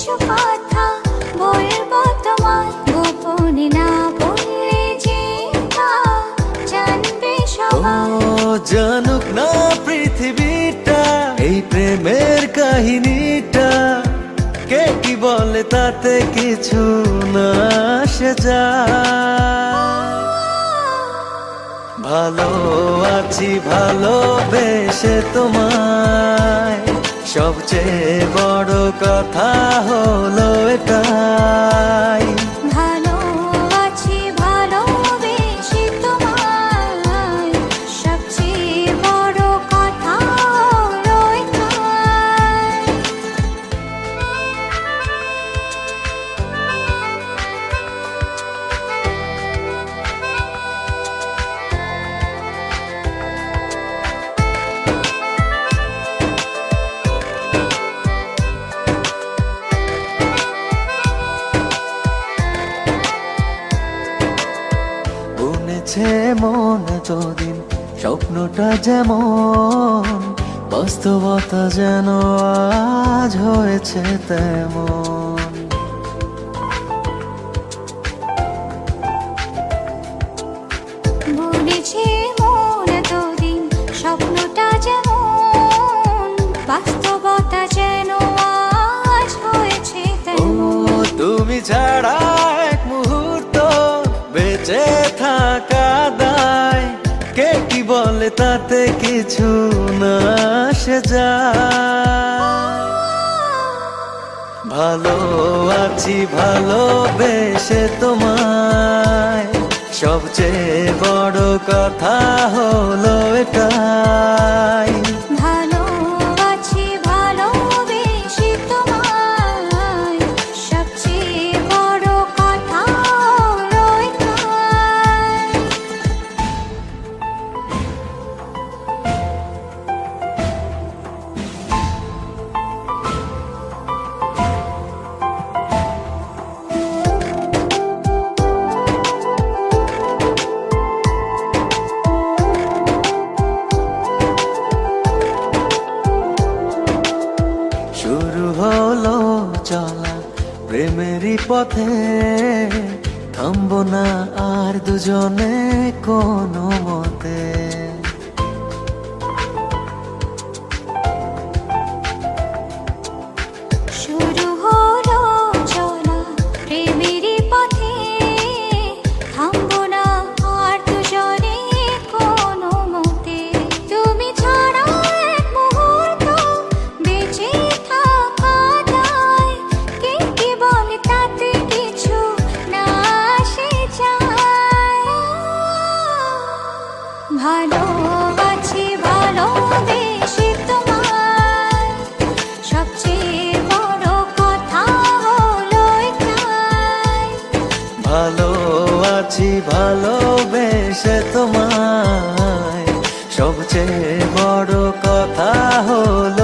কিছু কথা বলবো তোমায়, গোপনে না বললে যে তা জানবে সবাই। ও জানুক না পৃথিবীটা এই প্রেমের কাহিনীটা, কে কি বলে তাতে কিছু না আসে যায়। ভালো আছি ভালোবেসে তোমায়, সবচেয়ে বড় কথা হলো এটাই। ভালো আছি ভালোবেসে তোমায়, সবচেয়ে বড় কথা হলো এটাই। বুনেছে মন যদিন স্বপ্নটা যেমন, বাস্তবতা যেন আজ হয়েছে তেমন। বলেছে মন এতদিন স্বপ্নটা যেমন, বাস্তবতা যেন আজ হয়েছে ও তেমন। তুমি ছাড়া এক মুহূর্ত বেঁচে থাকা দায়, কে কি বলে তাতে কিছু না আসে যায়। ভালো আছি ভালোবেসে তোমায়, সবচেয়ে বড় কথা হলো এটাই। ভালো আছি ভালোবেসে তোমায়, সবচেয়ে বড় কথা হলো এটাই। শুরু হলো চলা প্রেমেরই পথে, থামবো না আর দুজনে কোনো মতে। শুরু হলো চলা প্রেমেরই পথে, থামবো না আর দুজনে কোনো মতে। তুমি ছাড়া এক মুহূর্ত বেঁচে থাকা দায়, কে কি বলে তাতে কিছু না আসে যায়। ভালো আছি ভালোবেসে তোমায়, সবচেয়ে বড় কথা হলো এটাই। ভালো আছি ভালোবেসে তোমায়, সবচেয়ে বড় কথা হলো